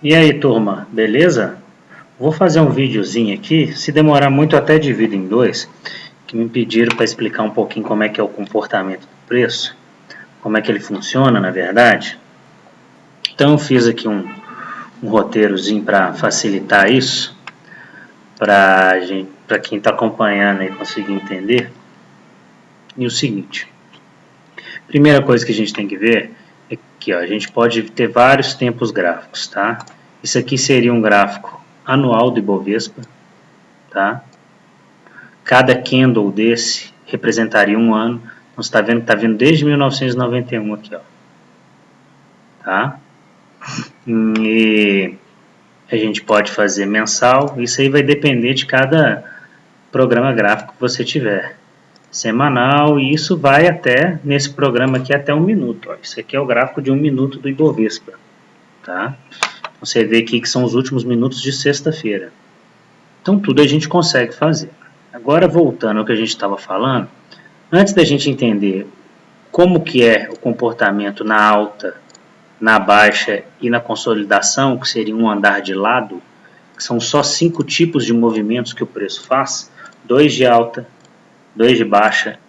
E aí, turma, beleza? Vou fazer um videozinho aqui, se demorar muito até divido em dois, que me pediram para explicar um pouquinho como é que é o comportamento do preço, como é que ele funciona, na verdade. Então eu fiz aqui um roteirozinho para facilitar isso, para quem está acompanhando aí conseguir entender. E o seguinte, primeira coisa que a gente tem que ver é que a gente pode ter vários tempos gráficos, tá? Isso aqui seria um gráfico anual do Ibovespa, tá? Cada candle desse representaria um ano. Então, você está vendo que está vindo desde 1991 aqui, ó. Tá? E a gente pode fazer mensal. Isso aí vai depender de cada programa gráfico que você tiver. Semanal, e isso vai até, nesse programa aqui, até 1 minuto. Ó. Isso aqui é o gráfico de 1 minuto do Ibovespa. Tá? Você vê aqui que são os últimos minutos de sexta-feira. Então, tudo a gente consegue fazer. Agora, voltando ao que a gente estava falando, antes da gente entender como que é o comportamento na alta, na baixa e na consolidação, que seria um andar de lado, que são só 5 tipos de movimentos que o preço faz, 2 de alta, 2 de baixa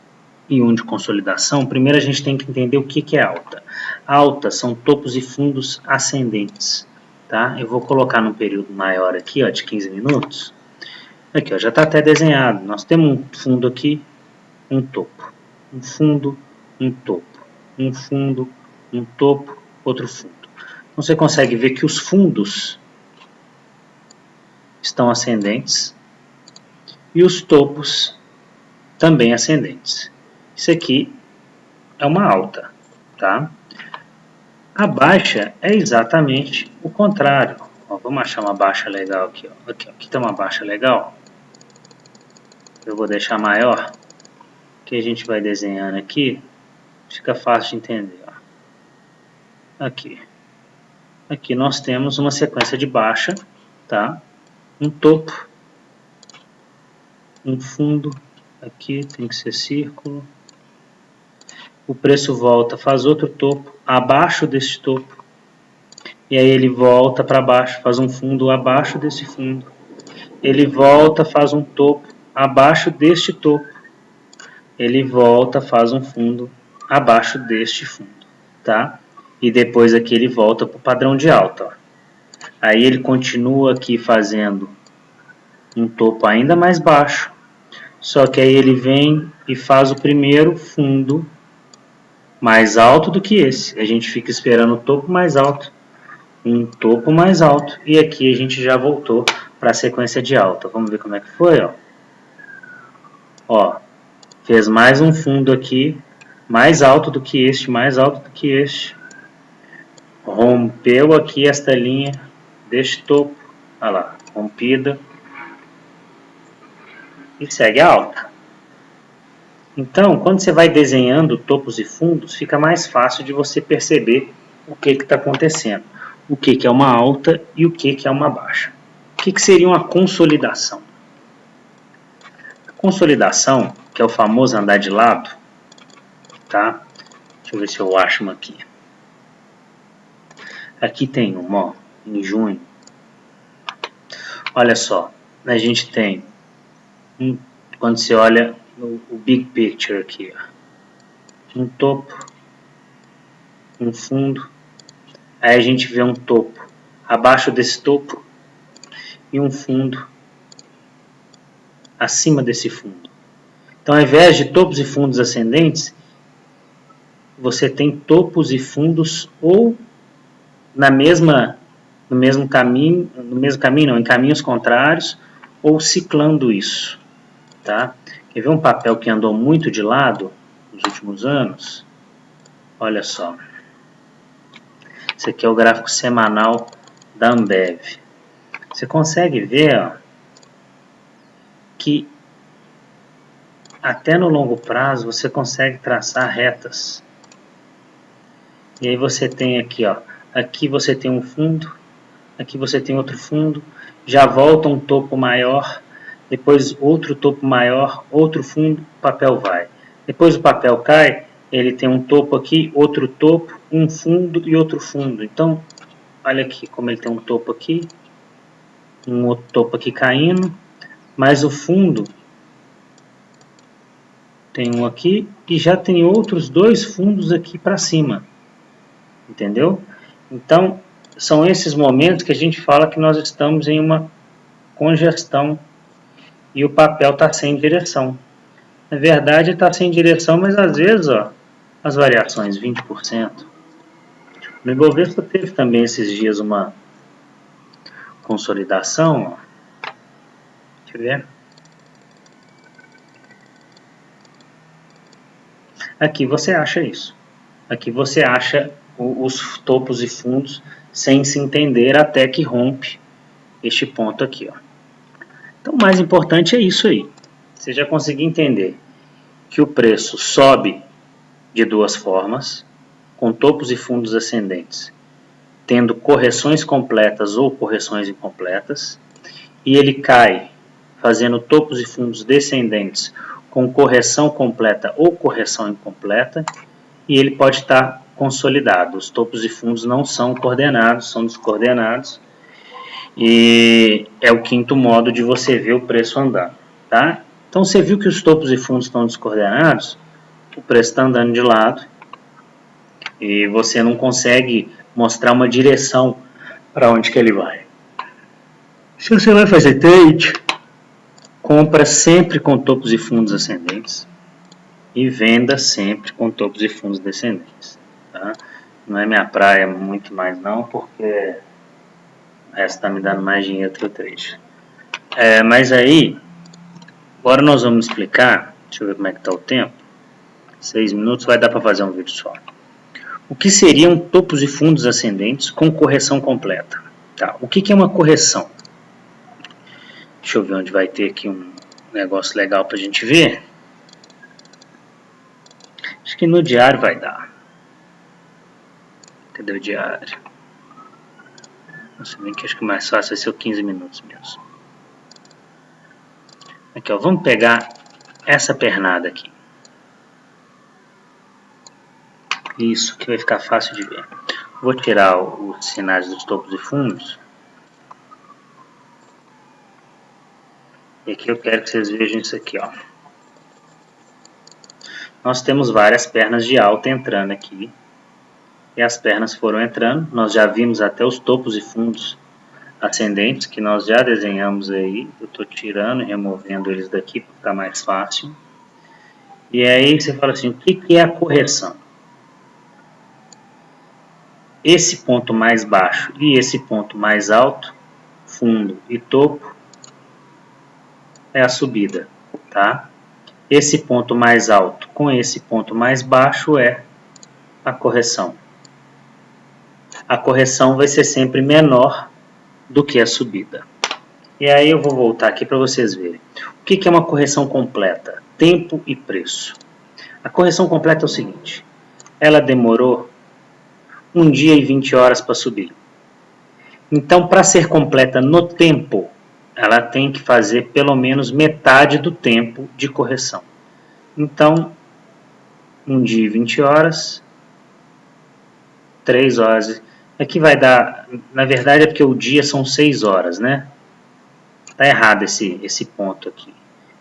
e 1 de consolidação, primeiro a gente tem que entender o que é alta. Alta são topos e fundos ascendentes. Tá? Eu vou colocar num período maior aqui, ó, de 15 minutos. Aqui, ó, já está até desenhado. Nós temos um fundo aqui, um topo. Um fundo, um topo. Um fundo, um topo, outro fundo. Então, você consegue ver que os fundos estão ascendentes e os topos também ascendentes. Isso aqui é uma alta, tá? A baixa é exatamente o contrário. Ó, vamos achar uma baixa legal aqui. Ó. Aqui tem uma baixa legal. Eu vou deixar maior, que a gente vai desenhando aqui, fica fácil de entender. Ó. Aqui nós temos uma sequência de baixa, tá? Um topo, um fundo, aqui tem que ser círculo. O preço volta, faz outro topo abaixo desse topo. E aí ele volta para baixo, faz um fundo abaixo desse fundo. Ele volta, faz um topo abaixo deste topo. Ele volta, faz um fundo abaixo deste fundo, tá? E depois aqui ele volta para o padrão de alta, ó. Aí ele continua aqui fazendo um topo ainda mais baixo, só que aí ele vem e faz o primeiro fundo mais alto do que esse. A gente fica esperando o topo mais alto, um topo mais alto, e aqui a gente já voltou para a sequência de alta. Vamos ver como é que foi, ó. Ó, fez mais um fundo aqui, mais alto do que este, mais alto do que este. Rompeu aqui esta linha deste topo, olha lá, rompida, e segue a alta. Então, quando você vai desenhando topos e fundos, fica mais fácil de você perceber o que está acontecendo. O que é uma alta e o que é uma baixa. O que seria uma consolidação? A consolidação, que é o famoso andar de lado, tá? Deixa eu ver se eu acho uma aqui. Aqui tem uma, ó, em junho. Olha só, a gente tem, quando você olha o big picture aqui, ó, um topo, um fundo, aí a gente vê um topo abaixo desse topo e um fundo acima desse fundo. Então, ao invés de topos e fundos ascendentes, você tem topos e fundos ou no mesmo caminho não, em caminhos contrários, ou ciclando isso, tá? Quer ver um papel que andou muito de lado nos últimos anos? Olha só. Esse aqui é o gráfico semanal da Ambev. Você consegue ver, ó, que até no longo prazo você consegue traçar retas. E aí você tem aqui, ó, aqui você tem um fundo, aqui você tem outro fundo, já volta um topo maior, depois outro topo maior, outro fundo, o papel vai. Depois o papel cai, ele tem um topo aqui, outro topo, um fundo e outro fundo. Então, olha aqui como ele tem um topo aqui, um outro topo aqui caindo, mas o fundo tem um aqui e já tem outros dois fundos aqui para cima, entendeu? Então, são esses momentos que a gente fala que nós estamos em uma congestão e o papel está sem direção. Na verdade, está sem direção, mas às vezes, ó, as variações 20%. No Ibovespa teve também esses dias uma consolidação, ó. Deixa eu ver. Aqui você acha isso. Aqui você acha os topos e fundos sem se entender até que rompe este ponto aqui, ó. Então, o mais importante é isso aí. Você já conseguiu entender que o preço sobe de duas formas, com topos e fundos ascendentes, tendo correções completas ou correções incompletas, e ele cai fazendo topos e fundos descendentes com correção completa ou correção incompleta, e ele pode estar consolidado. Os topos e fundos não são coordenados, são descoordenados, e é o quinto modo de você ver o preço andando, tá? Então você viu que os topos e fundos estão descoordenados, o preço está andando de lado e você não consegue mostrar uma direção para onde que ele vai. Se você vai fazer trade, compra sempre com topos e fundos ascendentes e venda sempre com topos e fundos descendentes, tá? Não é minha praia muito mais não, porque o resto está me dando mais dinheiro que o trade. Mas aí, agora nós vamos explicar, deixa eu ver como é que está o tempo, 6 minutos, vai dar para fazer um vídeo só. O que seriam topos e fundos ascendentes com correção completa? Tá. O que é uma correção? Deixa eu ver onde vai ter aqui um negócio legal para a gente ver. Acho que no diário vai dar. Cadê o diário? Nossa, bem que acho que mais fácil vai ser o 15 minutos mesmo. Aqui, ó, vamos pegar essa pernada aqui. Isso, que vai ficar fácil de ver. Vou tirar os sinais dos topos e fundos. E aqui eu quero que vocês vejam isso aqui, ó. Nós temos várias pernas de alta entrando aqui. E as pernas foram entrando. Nós já vimos até os topos e fundos ascendentes, que nós já desenhamos aí. Eu estou tirando e removendo eles daqui para ficar mais fácil. E aí você fala assim, o que é a correção? Esse ponto mais baixo e esse ponto mais alto, fundo e topo, é a subida, tá? Esse ponto mais alto com esse ponto mais baixo é a correção. A correção vai ser sempre menor do que a subida. E aí eu vou voltar aqui para vocês verem. O que é uma correção completa? Tempo e preço. A correção completa é o seguinte. Ela demorou 1 dia e 20 horas para subir. Então, para ser completa no tempo, ela tem que fazer pelo menos metade do tempo de correção. Então, 1 dia e 20 horas, 3 horas. Aqui vai dar, na verdade é porque o dia são 6 horas, né? Está errado esse ponto aqui.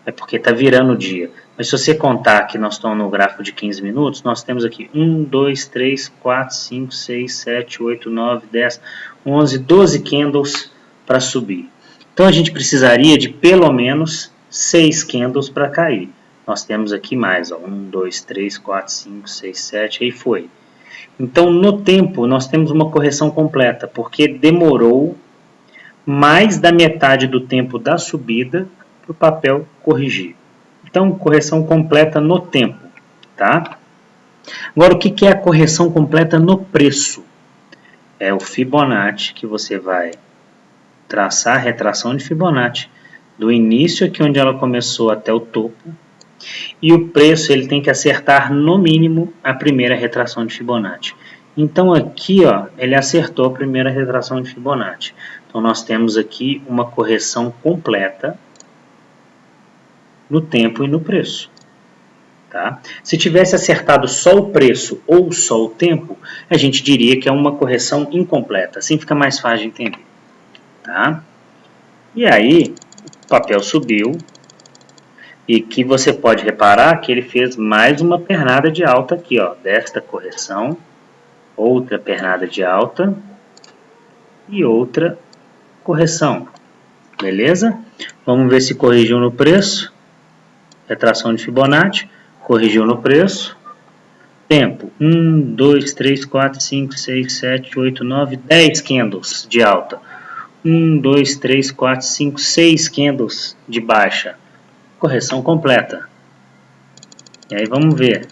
É porque está virando o dia. Mas se você contar que nós estamos no gráfico de 15 minutos, nós temos aqui 1, 2, 3, 4, 5, 6, 7, 8, 9, 10, 11, 12 candles para subir. Então a gente precisaria de pelo menos 6 candles para cair. Nós temos aqui mais, ó, 1, 2, 3, 4, 5, 6, 7, aí foi. Então no tempo nós temos uma correção completa, porque demorou mais da metade do tempo da subida para o papel corrigir. Então, correção completa no tempo, tá? Agora, o que é a correção completa no preço? É o Fibonacci que você vai traçar a retração de Fibonacci do início aqui onde ela começou até o topo, e o preço ele tem que acertar no mínimo a primeira retração de Fibonacci. Então aqui, ó, ele acertou a primeira retração de Fibonacci. Então nós temos aqui uma correção completa no tempo e no preço, Tá? Se tivesse acertado só o preço ou só o tempo, a gente diria que é uma correção incompleta. Assim fica mais fácil de entender. Tá? E aí, o papel subiu e que você pode reparar que ele fez mais uma pernada de alta aqui, ó, desta correção, outra pernada de alta e outra correção. Beleza? Vamos ver se corrigiu no preço. Retração de Fibonacci. Corrigiu no preço. Tempo. 1, 2, 3, 4, 5, 6, 7, 8, 9, 10 candles de alta. 1, 2, 3, 4, 5, 6 candles de baixa. Correção completa. E aí vamos ver.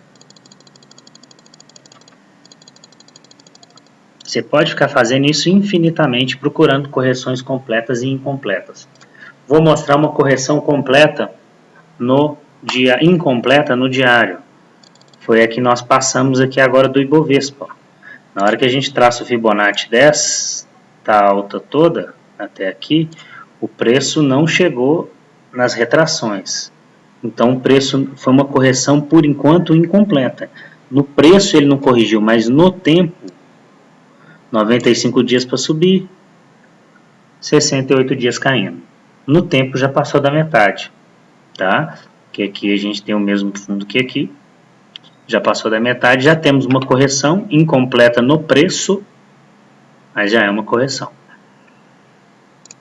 Você pode ficar fazendo isso infinitamente, procurando correções completas e incompletas. Vou mostrar uma correção completa no dia, incompleta no diário. Foi a que nós passamos aqui agora do Ibovespa. Na hora que a gente traça o Fibonacci desta alta toda, até aqui, o preço não chegou nas retrações. Então o preço foi uma correção por enquanto incompleta. No preço ele não corrigiu, mas no tempo, 95 dias para subir, 68 dias caindo. No tempo já passou da metade, tá? Que aqui a gente tem o mesmo fundo que aqui. Já passou da metade, já temos uma correção incompleta no preço, mas já é uma correção.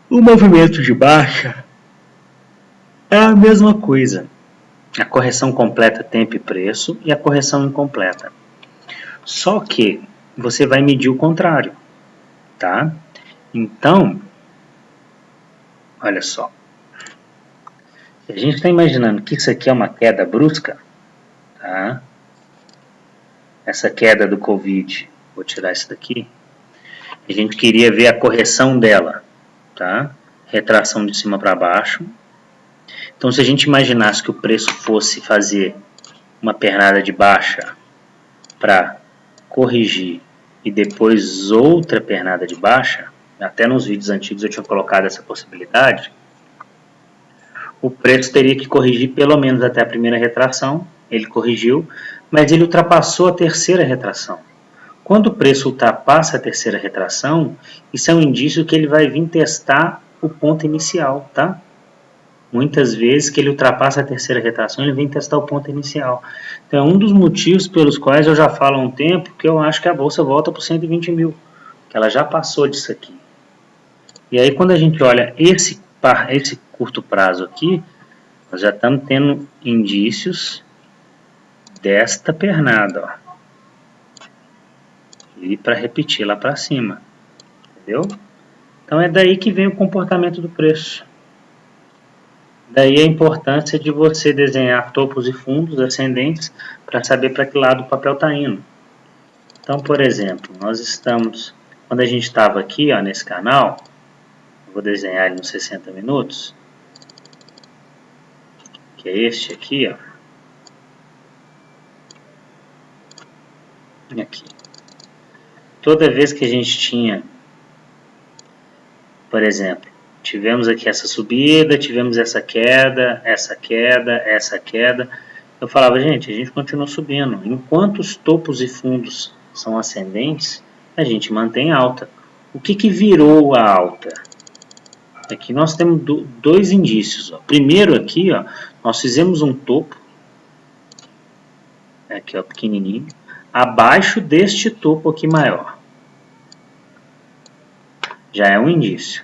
O movimento de baixa é a mesma coisa. A correção completa, tempo e preço, e a correção incompleta. Só que você vai medir o contrário, tá? Então, olha só. Se a gente está imaginando que isso aqui é uma queda brusca, tá? Essa queda do Covid, vou tirar isso daqui. A gente queria ver a correção dela, tá? Retração de cima para baixo. Então, se a gente imaginasse que o preço fosse fazer uma pernada de baixa para corrigir e depois outra pernada de baixa, até nos vídeos antigos eu tinha colocado essa possibilidade, o preço teria que corrigir pelo menos até a primeira retração. Ele corrigiu, mas ele ultrapassou a terceira retração. Quando o preço ultrapassa a terceira retração, isso é um indício que ele vai vir testar o ponto inicial, tá? Muitas vezes que ele ultrapassa a terceira retração, ele vem testar o ponto inicial. Então, é um dos motivos pelos quais eu já falo há um tempo que eu acho que a bolsa volta para 120 mil, que ela já passou disso aqui. E aí, quando a gente olha esse curto prazo aqui, nós já estamos tendo indícios desta pernada, ó. E para repetir lá para cima, entendeu? Então é daí que vem o comportamento do preço. Daí a importância de você desenhar topos e fundos ascendentes para saber para que lado o papel está indo. Então, por exemplo, nós estamos, quando a gente estava aqui, ó, nesse canal, eu vou desenhar ele nos 60 minutos, que é este aqui, ó. Aqui. Toda vez que a gente tinha, por exemplo, tivemos aqui essa subida, tivemos essa queda, essa queda, essa queda, eu falava, gente, a gente continua subindo. Enquanto os topos e fundos são ascendentes, a gente mantém alta. O que que virou a alta? Aqui nós temos dois indícios. Ó. Primeiro aqui, ó, nós fizemos um topo, aqui ó, pequenininho, abaixo deste topo aqui maior. Já é um indício.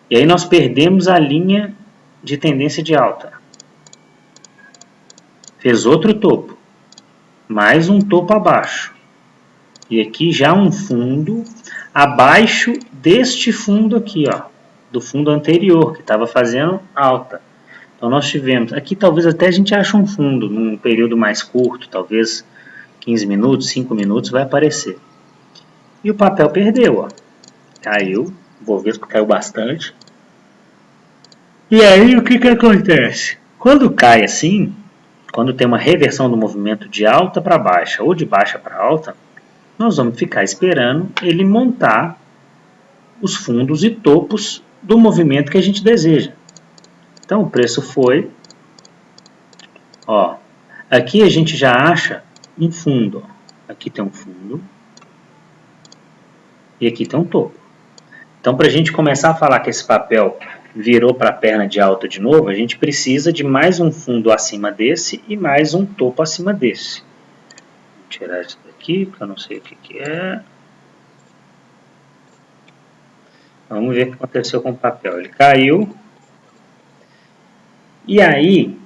E aí nós perdemos a linha de tendência de alta. Fez outro topo. Mais um topo abaixo. E aqui já um fundo abaixo deste fundo aqui, ó. Do fundo anterior, que estava fazendo alta. Então nós tivemos, aqui talvez até a gente ache um fundo, num período mais curto, talvez 15 minutos, 5 minutos, vai aparecer. E o papel perdeu, ó. Caiu, o Bovespa caiu bastante. E aí o que que acontece? Quando cai assim, quando tem uma reversão do movimento de alta para baixa ou de baixa para alta, nós vamos ficar esperando ele montar os fundos e topos do movimento que a gente deseja. Então o preço foi, ó, Aqui a gente já acha um fundo. Ó. Aqui tem um fundo. E aqui tem um topo. Então, para a gente começar a falar que esse papel virou para a perna de alta de novo, a gente precisa de mais um fundo acima desse e mais um topo acima desse. Vou tirar isso daqui, que eu não sei o que é. Vamos ver o que aconteceu com o papel. Ele caiu. E aí,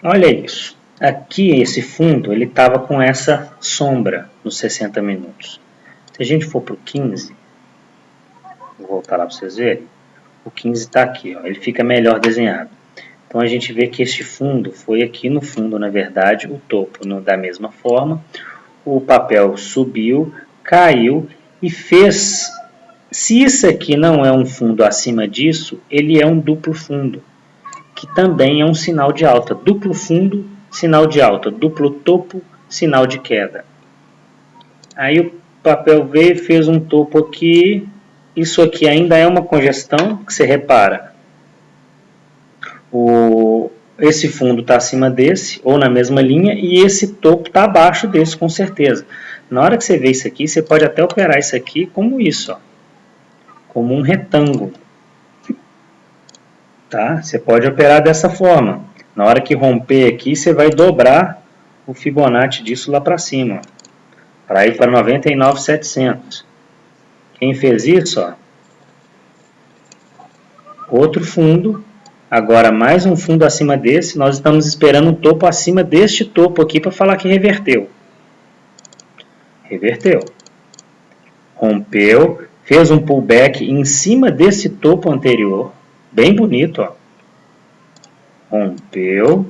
olha isso. Aqui, esse fundo, ele estava com essa sombra nos 60 minutos. Se a gente for para o 15, vou voltar lá para vocês verem. O 15 está aqui, ó, ele fica melhor desenhado. Então a gente vê que este fundo foi aqui no fundo, na verdade, o topo da mesma forma. O papel subiu, caiu e fez... Se isso aqui não é um fundo acima disso, ele é um duplo fundo, que também é um sinal de alta. Duplo fundo, sinal de alta. Duplo topo, sinal de queda. Aí o papel veio e fez um topo aqui. Isso aqui ainda é uma congestão, que você repara. Esse fundo está acima desse, ou na mesma linha, e esse topo está abaixo desse, com certeza. Na hora que você vê isso aqui, você pode até operar isso aqui como isso, ó, como um retângulo. Tá? Você pode operar dessa forma. Na hora que romper aqui, você vai dobrar o Fibonacci disso lá para cima, para ir para 99.700. Quem fez isso, ó, outro fundo, agora mais um fundo acima desse, nós estamos esperando um topo acima deste topo aqui para falar que reverteu. Reverteu. Rompeu, fez um pullback em cima desse topo anterior, bem bonito, ó. Rompeu,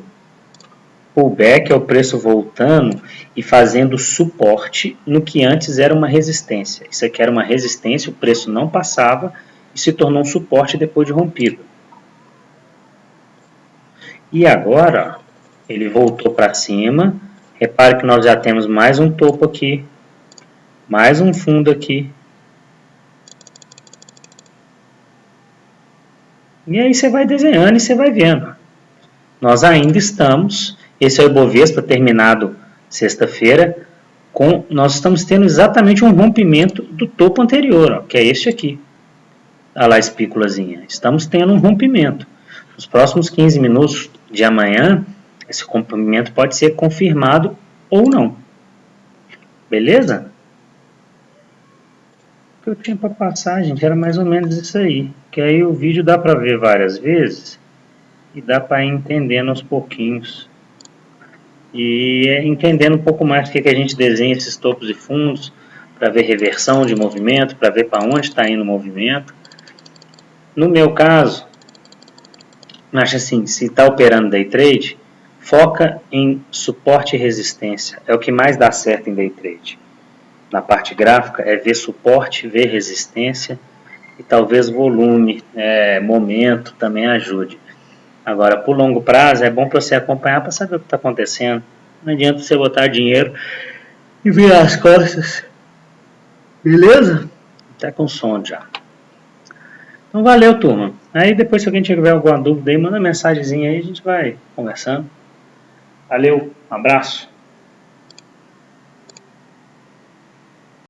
pullback é o preço voltando e fazendo suporte no que antes era uma resistência. Isso aqui era uma resistência, o preço não passava e se tornou um suporte depois de rompido. E agora, ó, ele voltou para cima. Repare que nós já temos mais um topo aqui, mais um fundo aqui. E aí você vai desenhando e você vai vendo. Nós ainda estamos, esse é o Ibovespa terminado sexta-feira, nós estamos tendo exatamente um rompimento do topo anterior, ó, que é este aqui. Olha lá a espículazinha. Estamos tendo um rompimento. Nos próximos 15 minutos de amanhã, esse rompimento pode ser confirmado ou não. Beleza? O que eu tinha para passar, gente, era mais ou menos isso aí. Que aí o vídeo dá para ver várias vezes e dá para ir entendendo aos pouquinhos. E entendendo um pouco mais porque que a gente desenha esses topos e fundos, para ver reversão de movimento, para ver para onde está indo o movimento. No meu caso, acho assim, se está operando day trade, foca em suporte e resistência. É o que mais dá certo em day trade. Na parte gráfica é ver suporte, ver resistência e talvez volume, momento também ajude. Agora, por longo prazo, é bom para você acompanhar para saber o que está acontecendo. Não adianta você botar dinheiro e virar as costas. Beleza? Até com som já. Então, valeu, turma. Aí, depois, se alguém tiver alguma dúvida aí, manda mensagenzinha aí, a gente vai conversando. Valeu, um abraço.